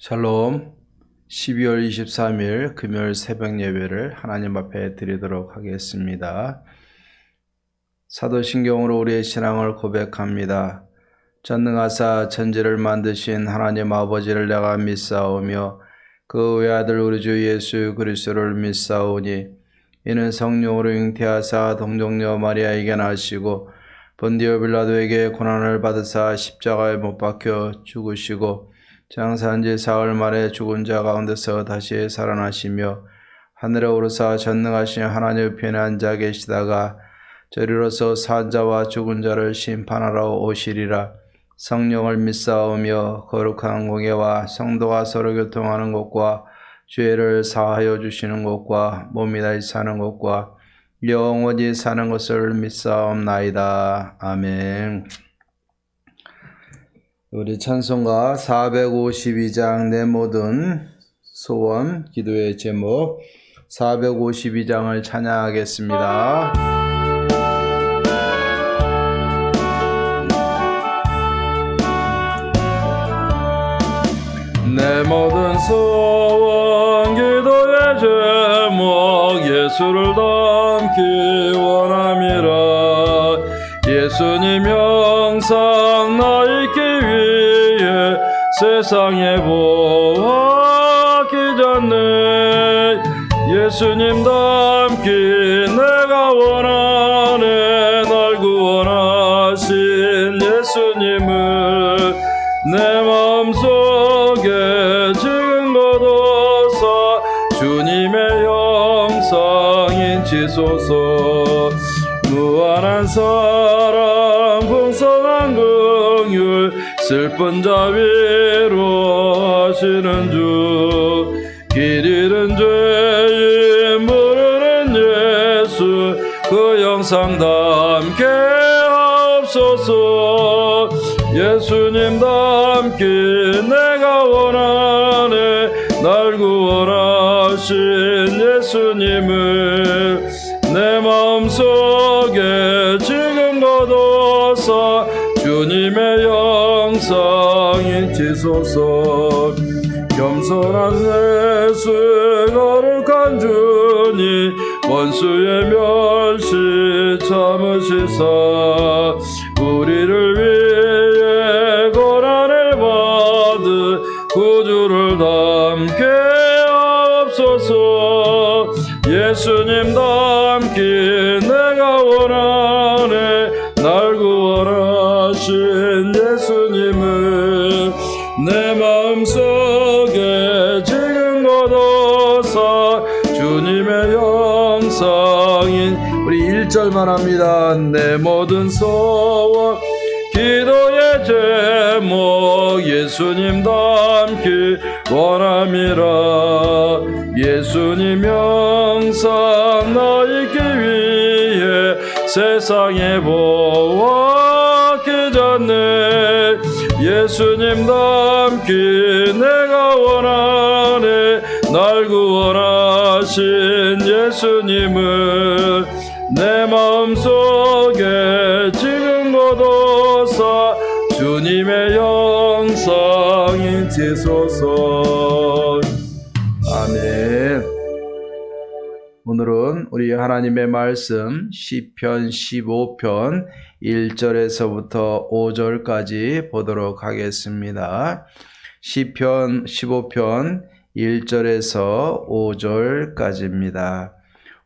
샬롬. 12월 23일 금요일 새벽 예배를 하나님 앞에 드리도록 하겠습니다. 사도신경으로 우리의 신앙을 고백합니다. 전능하사 천지를 만드신 하나님 아버지를 내가 믿사오며 그 외아들 우리 주 예수 그리스도를 믿사오니 이는 성령으로 잉태하사 동정녀 마리아에게 나시고 본디오 빌라도에게 고난을 받으사 십자가에 못 박혀 죽으시고 장사한 지 사흘 만에 죽은 자 가운데서 다시 살아나시며 하늘에 오르사 전능하신 하나님 편에 앉아 계시다가 저리로서 산 자와 죽은 자를 심판하러 오시리라. 성령을 믿사오며 거룩한 공예와 성도가 서로 교통하는 것과 죄를 사하여 주시는 것과 몸이 다시 사는 것과 영원히 사는 것을 믿사옵나이다. 아멘. 우리 찬송가 452장 내 모든 소원 기도의 제목 452장을 찬양하겠습니다. 내 모든 소원 기도의 제목 예수를 닮기 원함이라. 예수님 형상 나 있기 위해 세상에 보았기 전에 예수님 닮기 내가 원하네. 날 구원하신 예수님을 내 마음속에 지금 거둬서 주님의 형상인 지소서. 무한한 사랑 풍성한 긍휼 슬픈 자비로 하시는 주. 길 잃은 죄인 부르는 예수 그 형상 담게 하옵소서. 예수님 닮기 내가 원하네. 날 구원하신 예수님을 내 마음속에 지금 거둬서 주님의 형상인 지소서. 겸손한 예수 거룩한 주님 원수의 멸시 참으시사 우리를 위해 고난을 받은 구주를 담게 하옵소서. 예수님 닮기 내가 원하네. 날 구원하신 예수님을 내 마음속에 지금 거둬서 주님의 형상인 우리 1절만 합니다. 내 모든 소원 기도의 제목 예수님 닮기 원함이라. 예수님 형상 나 있기 위해 세상에 보았기 전에 예수님 닮기 내가 원하네. 날 구원하신 예수님을 내 마음속에 지금 거둬서 주님의 형상인 지소서. 아멘. 오늘은 우리 하나님의 말씀 시편 15편 1절에서부터 5절까지 보도록 하겠습니다. 시편 15편 1절에서 5절까지입니다.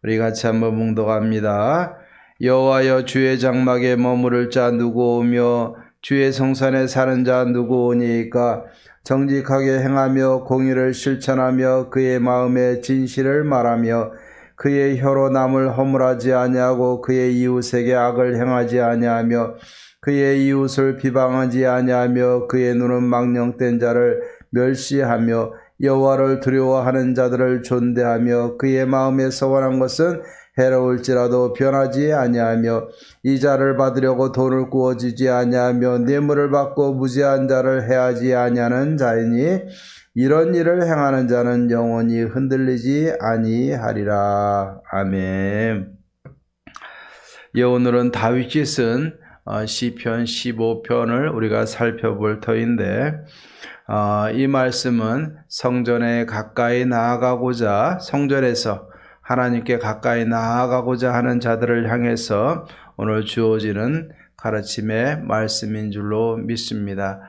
우리 같이 한번 묵독합니다. 여호와여 주의 장막에 머무를 자 누구오며 주의 성산에 사는 자 누구오니까. 정직하게 행하며 공의를 실천하며 그의 마음에 진실을 말하며 그의 혀로 남을 허물하지 아니하고 그의 이웃에게 악을 행하지 아니하며 그의 이웃을 비방하지 아니하며 그의 눈은 망령된 자를 멸시하며 여호와를 두려워하는 자들을 존대하며 그의 마음에 서원한 것은 해로울지라도 변하지 아니하며 이자를 받으려고 돈을 구워주지 아니하며 뇌물을 받고 무지한 자를 해하지 아니하는 자이니 이런 일을 행하는 자는 영원히 흔들리지 아니하리라. 아멘. 오늘은 다윗이 쓴 시편 15편을 우리가 살펴볼 터인데 이 말씀은 성전에 가까이 나아가고자 성전에서 하나님께 가까이 나아가고자 하는 자들을 향해서 오늘 주어지는 가르침의 말씀인 줄로 믿습니다.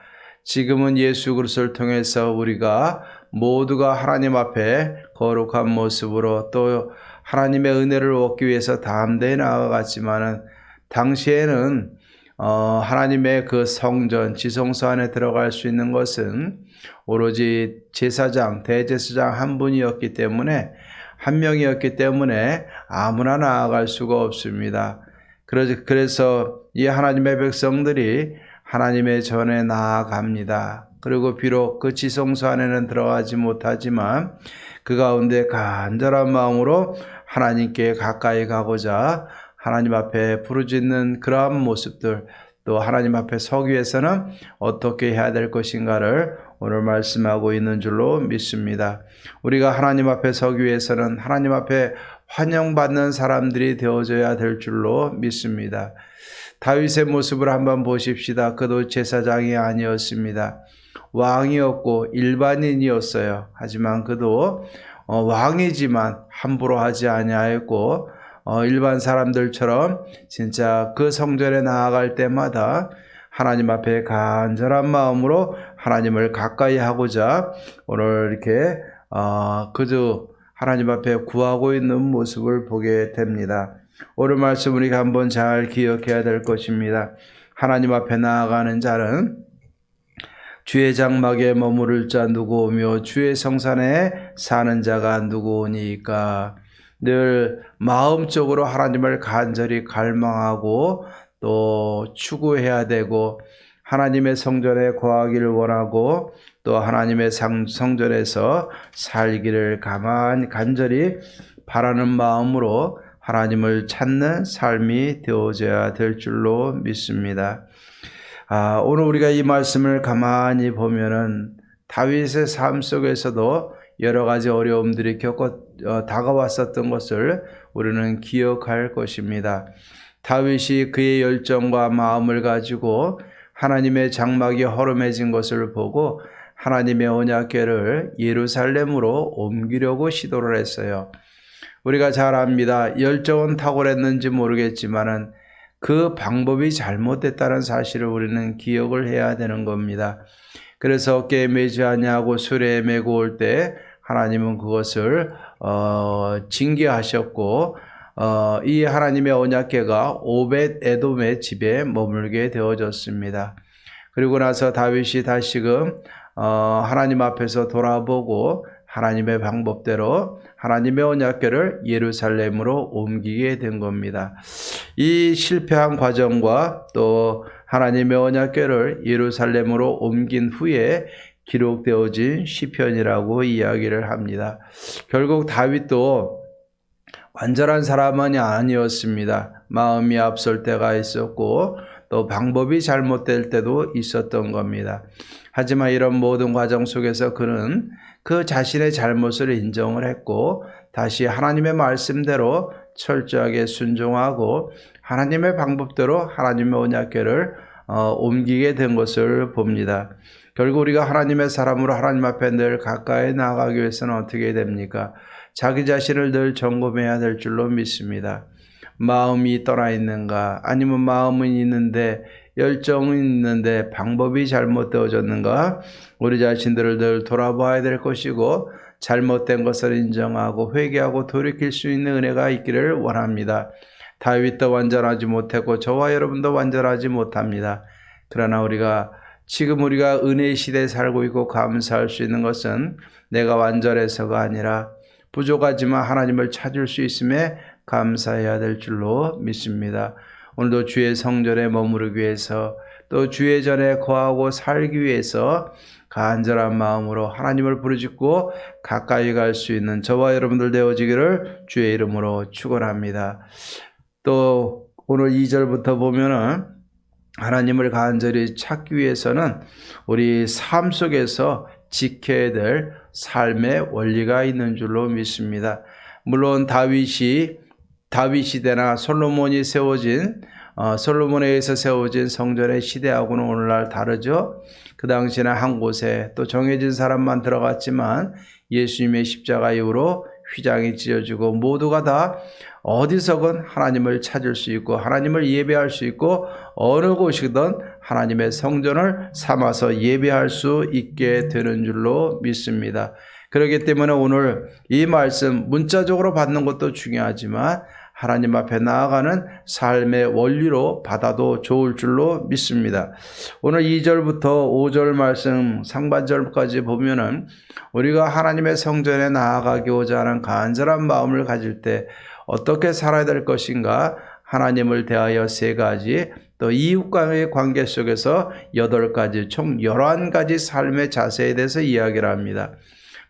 지금은 예수 그리스도를 통해서 우리가 모두가 하나님 앞에 거룩한 모습으로 또 하나님의 은혜를 얻기 위해서 담대히 나아갔지만은 당시에는 하나님의 그 성전 지성소 안에 들어갈 수 있는 것은 오로지 제사장 대제사장 한 분이었기 때문에 한 명이었기 때문에 아무나 나아갈 수가 없습니다. 그래서 이 하나님의 백성들이 하나님의 전에 나아갑니다. 그리고 비록 그 지성소 안에는 들어가지 못하지만 그 가운데 간절한 마음으로 하나님께 가까이 가고자 하나님 앞에 부르짖는 그러한 모습들, 또 하나님 앞에 서기 위해서는 어떻게 해야 될 것인가를 오늘 말씀하고 있는 줄로 믿습니다. 우리가 하나님 앞에 서기 위해서는 하나님 앞에 환영받는 사람들이 되어져야 될 줄로 믿습니다. 다윗의 모습을 한번 보십시다. 그도 제사장이 아니었습니다. 왕이었고 일반인이었어요. 하지만 그도 왕이지만 함부로 하지 아니하였고 일반 사람들처럼 진짜 그 성전에 나아갈 때마다 하나님 앞에 간절한 마음으로 하나님을 가까이 하고자 오늘 이렇게 그저 하나님 앞에 구하고 있는 모습을 보게 됩니다. 오늘 말씀 우리가 한번 잘 기억해야 될 것입니다. 하나님 앞에 나아가는 자는 주의 장막에 머무를 자 누구오며 주의 성산에 사는 자가 누구오니까. 늘 마음적으로 하나님을 간절히 갈망하고 또 추구해야 되고 하나님의 성전에 거하기를 원하고 또 하나님의 성전에서 살기를 간절히 바라는 마음으로 하나님을 찾는 삶이 되어져야 될 줄로 믿습니다. 오늘 우리가 이 말씀을 가만히 보면은 다윗의 삶 속에서도 여러 가지 어려움들이 다가왔었던 것을 우리는 기억할 것입니다. 다윗이 그의 열정과 마음을 가지고 하나님의 장막이 허름해진 것을 보고 하나님의 언약궤를 예루살렘으로 옮기려고 시도를 했어요. 우리가 잘 압니다. 열정은 탁월했는지 모르겠지만은 그 방법이 잘못됐다는 사실을 우리는 기억을 해야 되는 겁니다. 그래서 어깨에 매지 아니하고 술에 매고 올 때 하나님은 그것을 징계하셨고 이 하나님의 언약궤가 오벳 에돔의 집에 머물게 되어졌습니다. 그리고 나서 다윗이 다시금 하나님 앞에서 돌아보고 하나님의 방법대로 하나님의 언약궤를 예루살렘으로 옮기게 된 겁니다. 이 실패한 과정과 또 하나님의 언약궤를 예루살렘으로 옮긴 후에 기록되어진 시편이라고 이야기를 합니다. 결국 다윗도 완전한 사람은 아니었습니다. 마음이 앞설 때가 있었고 또 방법이 잘못될 때도 있었던 겁니다. 하지만 이런 모든 과정 속에서 그는 그 자신의 잘못을 인정을 했고 다시 하나님의 말씀대로 철저하게 순종하고 하나님의 방법대로 하나님의 언약궤를 옮기게 된 것을 봅니다. 결국 우리가 하나님의 사람으로 하나님 앞에 늘 가까이 나아가기 위해서는 어떻게 됩니까? 자기 자신을 늘 점검해야 될 줄로 믿습니다. 마음이 떠나 있는가? 아니면 마음은 있는데 열정은 있는데 방법이 잘못되어졌는가? 우리 자신들을 늘 돌아봐야 될 것이고 잘못된 것을 인정하고 회개하고 돌이킬 수 있는 은혜가 있기를 원합니다. 다윗도 완전하지 못했고 저와 여러분도 완전하지 못합니다. 그러나 지금 우리가 은혜의 시대에 살고 있고 감사할 수 있는 것은 내가 완전해서가 아니라 부족하지만 하나님을 찾을 수 있음에 감사해야 될 줄로 믿습니다. 오늘도 주의 성전에 머무르기 위해서 또 주의 전에 거하고 살기 위해서 간절한 마음으로 하나님을 부르짖고 가까이 갈 수 있는 저와 여러분들 되어지기를 주의 이름으로 축원합니다. 또 오늘 2절부터 보면은 하나님을 간절히 찾기 위해서는 우리 삶 속에서 지켜야 될 삶의 원리가 있는 줄로 믿습니다. 물론 다윗 시대나 솔로몬에 의해서 세워진 성전의 시대하고는 오늘날 다르죠. 그 당시에는 한 곳에 또 정해진 사람만 들어갔지만 예수님의 십자가 이후로 휘장이 찢어지고 모두가 다 어디서건 하나님을 찾을 수 있고 하나님을 예배할 수 있고 어느 곳이든 하나님의 성전을 삼아서 예배할 수 있게 되는 줄로 믿습니다. 그렇기 때문에 오늘 이 말씀 문자적으로 받는 것도 중요하지만 하나님 앞에 나아가는 삶의 원리로 받아도 좋을 줄로 믿습니다. 오늘 2절부터 5절 말씀 상반절까지 보면은 우리가 하나님의 성전에 나아가고자 하는 간절한 마음을 가질 때 어떻게 살아야 될 것인가, 하나님을 대하여 3가지, 또 이웃과의 관계 속에서 8가지, 총 11가지 삶의 자세에 대해서 이야기를 합니다.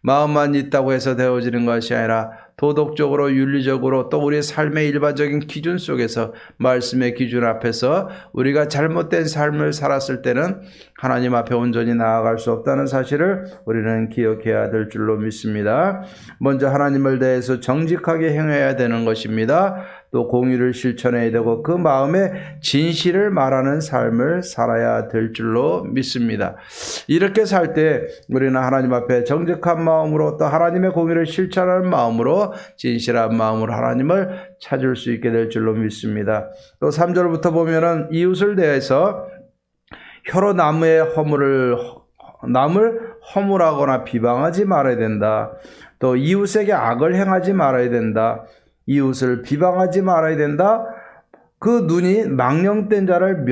마음만 있다고 해서 되어지는 것이 아니라 도덕적으로, 윤리적으로, 또 우리의 삶의 일반적인 기준 속에서 말씀의 기준 앞에서 우리가 잘못된 삶을 살았을 때는 하나님 앞에 온전히 나아갈 수 없다는 사실을 우리는 기억해야 될 줄로 믿습니다. 먼저 하나님을 대해서 정직하게 행해야 되는 것입니다. 또 공의를 실천해야 되고 그 마음의 진실을 말하는 삶을 살아야 될 줄로 믿습니다. 이렇게 살 때 우리는 하나님 앞에 정직한 마음으로 또 하나님의 공의를 실천하는 마음으로 진실한 마음으로 하나님을 찾을 수 있게 될 줄로 믿습니다. 또 3절부터 보면은 이웃을 대해서 혀로 남을 허물하거나 비방하지 말아야 된다. 또 이웃에게 악을 행하지 말아야 된다. 이웃을 비방하지 말아야 된다. 그 눈이 망령된 자를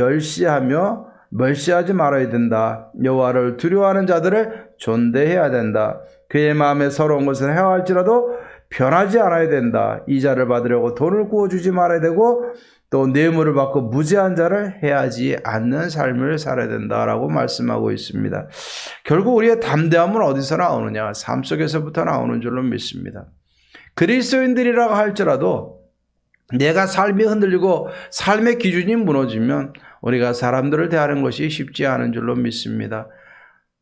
멸시하지 말아야 된다. 여호와를 두려워하는 자들을 존대해야 된다. 그의 마음에 서러운 것을 해할지라도 변하지 않아야 된다. 이자를 받으려고 돈을 구워주지 말아야 되고 또 뇌물을 받고 무죄한 자를 해하지 않는 삶을 살아야 된다라고 말씀하고 있습니다. 결국 우리의 담대함은 어디서 나오느냐? 삶 속에서부터 나오는 줄로 믿습니다. 그리스도인들이라고 할지라도 내가 삶이 흔들리고 삶의 기준이 무너지면 우리가 사람들을 대하는 것이 쉽지 않은 줄로 믿습니다.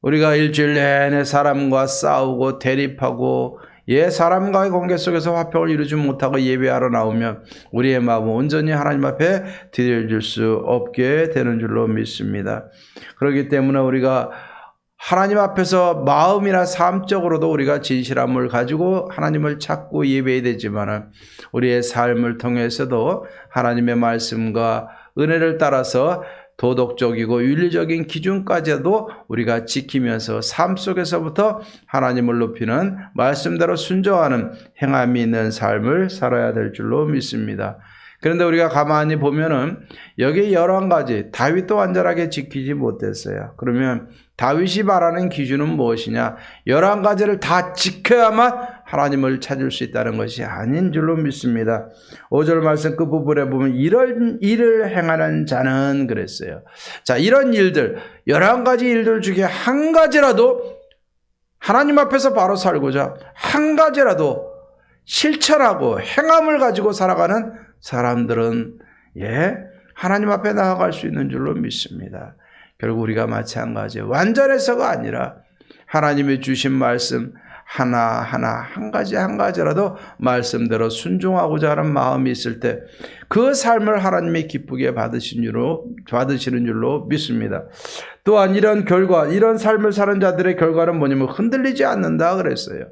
우리가 일주일 내내 사람과 싸우고 대립하고 사람과의 관계 속에서 화평을 이루지 못하고 예배하러 나오면 우리의 마음은 온전히 하나님 앞에 드려질 수 없게 되는 줄로 믿습니다. 그렇기 때문에 우리가 하나님 앞에서 마음이나 삶적으로도 우리가 진실함을 가지고 하나님을 찾고 예배해야 되지만 우리의 삶을 통해서도 하나님의 말씀과 은혜를 따라서 도덕적이고 윤리적인 기준까지도 우리가 지키면서 삶 속에서부터 하나님을 높이는 말씀대로 순종하는 행함이 있는 삶을 살아야 될 줄로 믿습니다. 그런데 우리가 가만히 보면은 여기 11가지 다윗도 완전하게 지키지 못했어요. 그러면 다윗이 말하는 기준은 무엇이냐? 11가지를 다 지켜야만 하나님을 찾을 수 있다는 것이 아닌 줄로 믿습니다. 5절 말씀 끝부분에 보면 이런 일을 행하는 자는 그랬어요. 자, 이런 일들 11가지 일들 중에 한 가지라도 하나님 앞에서 바로 살고자 한 가지라도 실천하고 행함을 가지고 살아가는 사람들은 하나님 앞에 나아갈 수 있는 줄로 믿습니다. 결국 우리가 마찬가지예요. 완전해서가 아니라 하나님이 주신 말씀 하나하나 한 가지라도 말씀대로 순종하고자 하는 마음이 있을 때 그 삶을 하나님이 기쁘게 받으시는 줄로 믿습니다. 또한 이런 결과, 이런 삶을 사는 자들의 결과는 뭐냐면 흔들리지 않는다 그랬어요.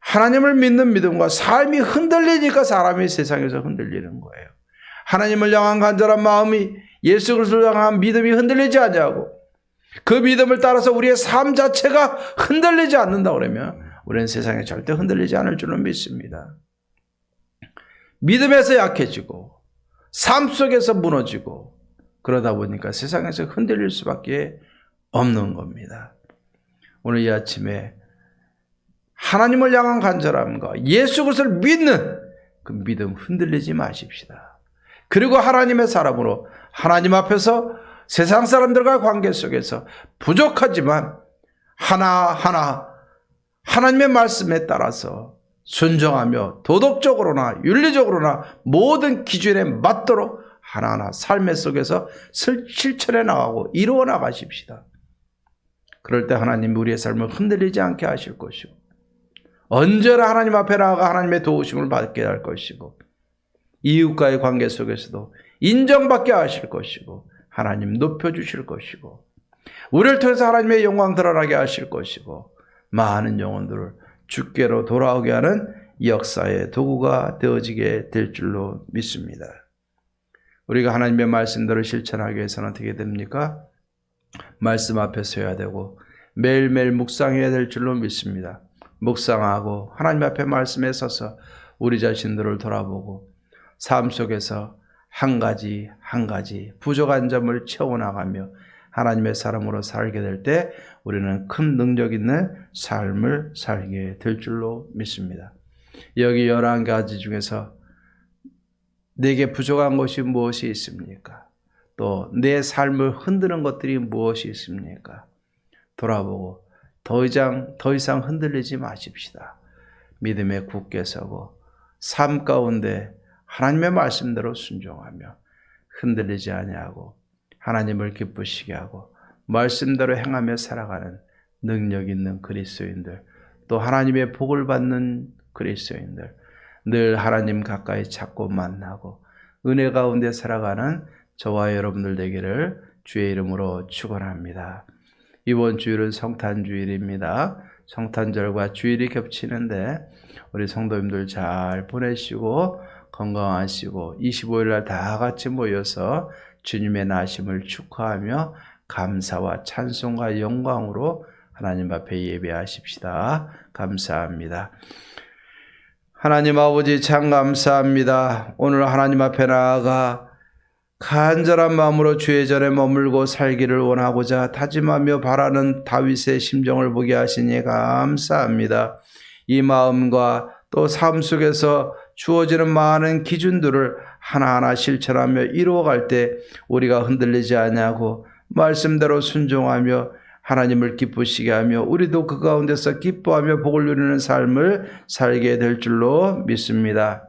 하나님을 믿는 믿음과 삶이 흔들리니까 사람이 세상에서 흔들리는 거예요. 하나님을 향한 간절한 마음이 예수 그리스도를 향한 믿음이 흔들리지 않냐고, 그 믿음을 따라서 우리의 삶 자체가 흔들리지 않는다 그러면 우리는 세상에 절대 흔들리지 않을 줄로 믿습니다. 믿음에서 약해지고 삶 속에서 무너지고 그러다 보니까 세상에서 흔들릴 수밖에 없는 겁니다. 오늘 이 아침에 하나님을 향한 간절함과 예수 그리스도를 믿는 그 믿음 흔들리지 마십시다. 그리고 하나님의 사람으로 하나님 앞에서 세상 사람들과 관계 속에서 부족하지만 하나하나 하나님의 말씀에 따라서 순종하며 도덕적으로나 윤리적으로나 모든 기준에 맞도록 하나하나 삶의 속에서 실천해 나가고 이루어 나가십시다. 그럴 때 하나님 우리의 삶을 흔들리지 않게 하실 것이고 언제나 하나님 앞에 나아가 하나님의 도우심을 받게 할 것이고 이웃과의 관계 속에서도 인정받게 하실 것이고 하나님 높여주실 것이고 우리를 통해서 하나님의 영광 드러나게 하실 것이고 많은 영혼들을 주께로 돌아오게 하는 역사의 도구가 되어지게 될 줄로 믿습니다. 우리가 하나님의 말씀대로 실천하기 위해서는 어떻게 됩니까? 말씀 앞에 서야 되고 매일매일 묵상해야 될 줄로 믿습니다. 묵상하고 하나님 앞에 말씀에 서서 우리 자신들을 돌아보고 삶 속에서 한 가지 한 가지 부족한 점을 채워나가며 하나님의 사람으로 살게 될 때 우리는 큰 능력 있는 삶을 살게 될 줄로 믿습니다. 여기 11가지 중에서 내게 부족한 것이 무엇이 있습니까? 또 내 삶을 흔드는 것들이 무엇이 있습니까? 돌아보고 더 이상 흔들리지 마십시다. 믿음에 굳게 서고 삶 가운데 하나님의 말씀대로 순종하며 흔들리지 아니하고 하나님을 기쁘시게 하고 말씀대로 행하며 살아가는 능력 있는 그리스도인들, 또 하나님의 복을 받는 그리스도인들, 늘 하나님 가까이 찾고 만나고 은혜 가운데 살아가는 저와 여러분들 되기를 주의 이름으로 축원합니다. 이번 주일은 성탄주일입니다. 성탄절과 주일이 겹치는데 우리 성도님들 잘 보내시고 건강하시고 25일 날 다 같이 모여서 주님의 나심을 축하하며 감사와 찬송과 영광으로 하나님 앞에 예배하십시다. 감사합니다. 하나님 아버지 참 감사합니다. 오늘 하나님 앞에 나아가 간절한 마음으로 주의 전에 머물고 살기를 원하고자 다짐하며 바라는 다윗의 심정을 보게 하시니 감사합니다. 이 마음과 또 삶 속에서 주어지는 많은 기준들을 하나하나 실천하며 이루어갈 때 우리가 흔들리지 아니하고 말씀대로 순종하며 하나님을 기쁘시게 하며 우리도 그 가운데서 기뻐하며 복을 누리는 삶을 살게 될 줄로 믿습니다.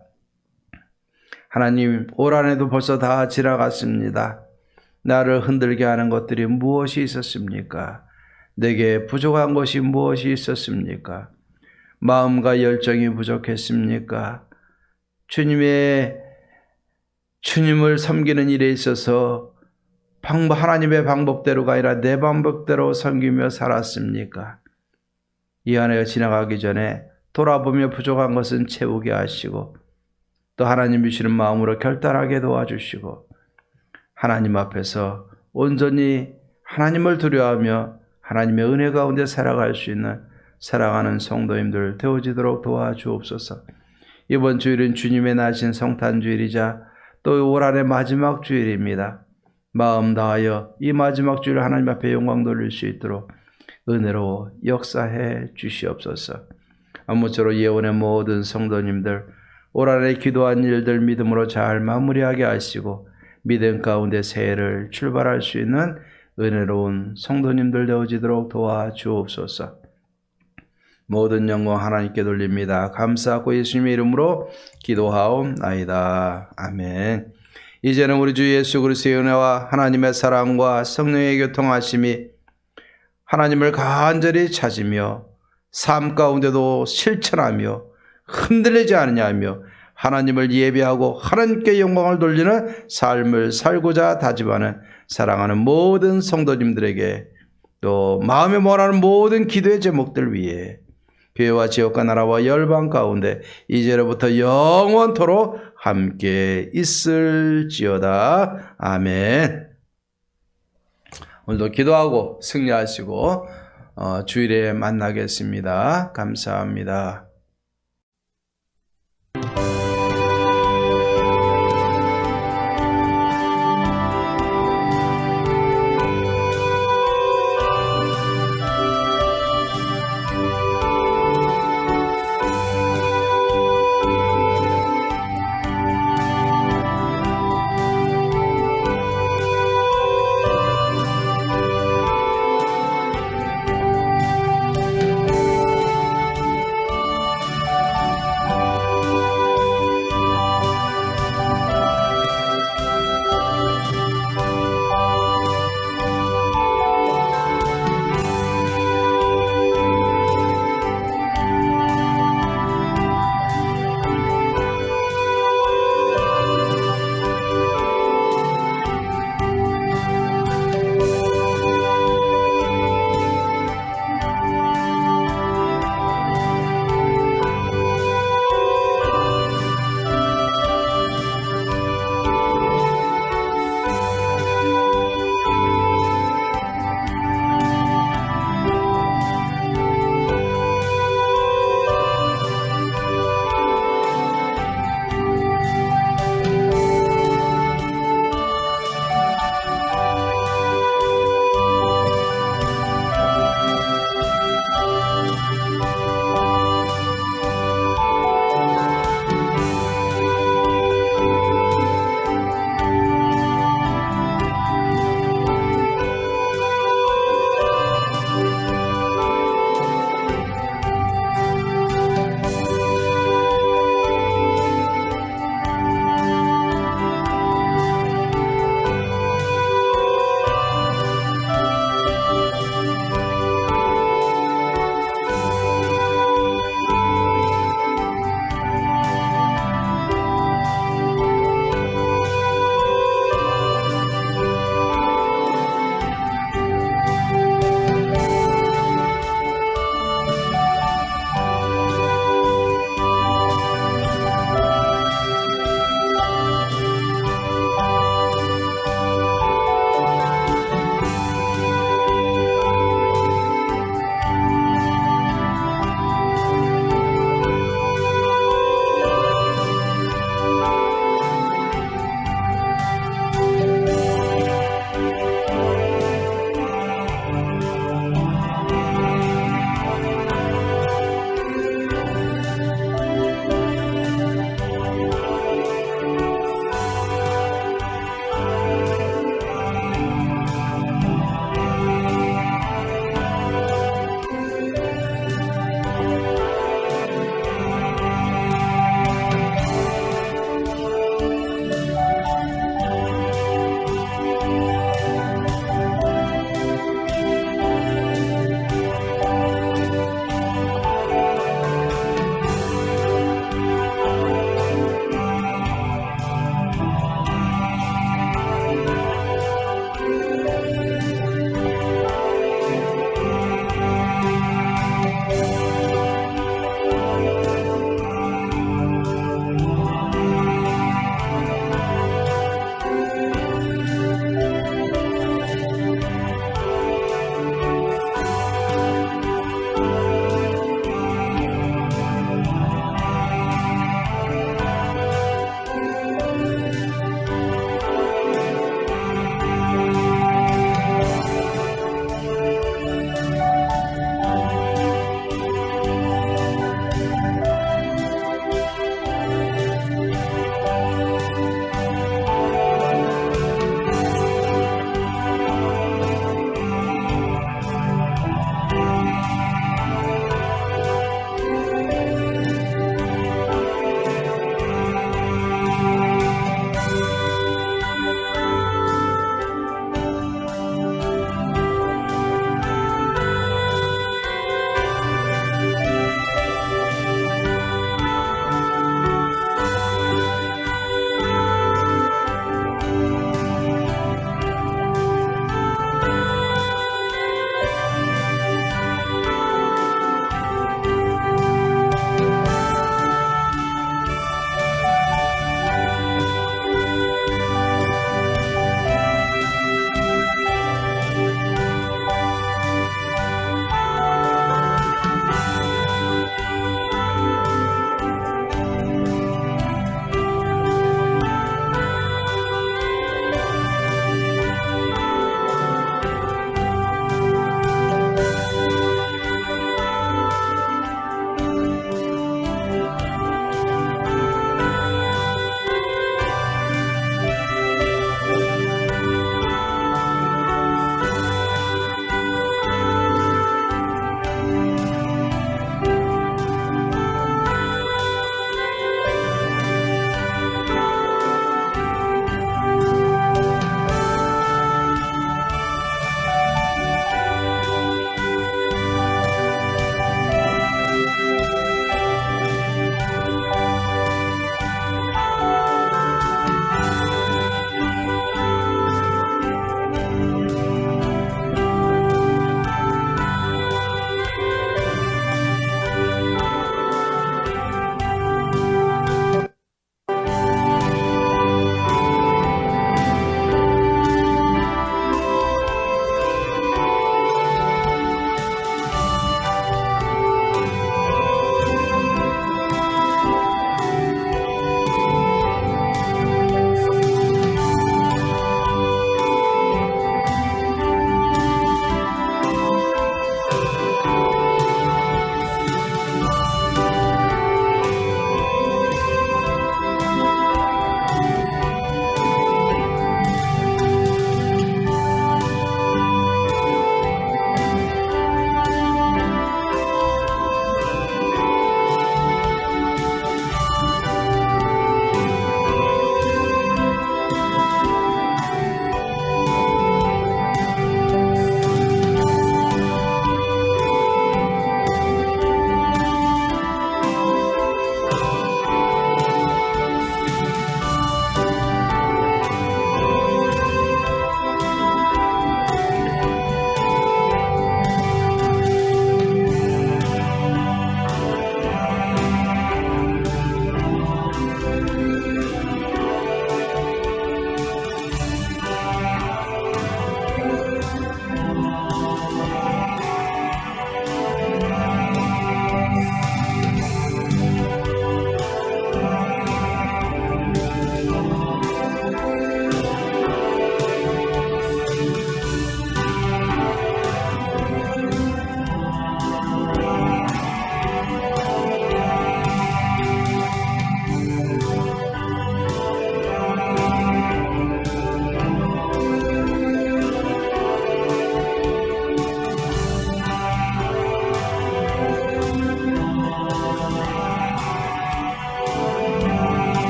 하나님, 올 한 해도 벌써 다 지나갔습니다. 나를 흔들게 하는 것들이 무엇이 있었습니까? 내게 부족한 것이 무엇이 있었습니까? 마음과 열정이 부족했습니까? 주님을 섬기는 일에 있어서 하나님의 방법대로가 아니라 내 방법대로 섬기며 살았습니까? 이 한 해가 지나가기 전에 돌아보며 부족한 것은 채우게 하시고 또 하나님 주시는 마음으로 결단하게 도와주시고 하나님 앞에서 온전히 하나님을 두려워하며 하나님의 은혜 가운데 살아갈 수 있는 사랑하는 성도님들 되어지도록 도와주옵소서. 이번 주일은 주님의 나신 성탄주일이자 또 올 한해 마지막 주일입니다. 마음 다하여 이 마지막 주일 하나님 앞에 영광 돌릴 수 있도록 은혜로 역사해 주시옵소서. 아무쪼록 예언의 모든 성도님들 올 한해 기도한 일들 믿음으로 잘 마무리하게 하시고 믿음 가운데 새해를 출발할 수 있는 은혜로운 성도님들 되어지도록 도와주옵소서. 모든 영광 하나님께 돌립니다. 감사하고 예수님의 이름으로 기도하옵나이다. 아멘. 이제는 우리 주 예수 그리스도의 은혜와 하나님의 사랑과 성령의 교통하심이 하나님을 간절히 찾으며 삶 가운데도 실천하며 흔들리지 않으냐며 하나님을 예배하고 하나님께 영광을 돌리는 삶을 살고자 다짐하는 사랑하는 모든 성도님들에게 또 마음에 원하는 모든 기도의 제목들 위해 교회와 지역과 나라와 열방 가운데 이제로부터 영원토록 함께 있을지어다. 아멘. 오늘도 기도하고 승리하시고 주일에 만나겠습니다. 감사합니다.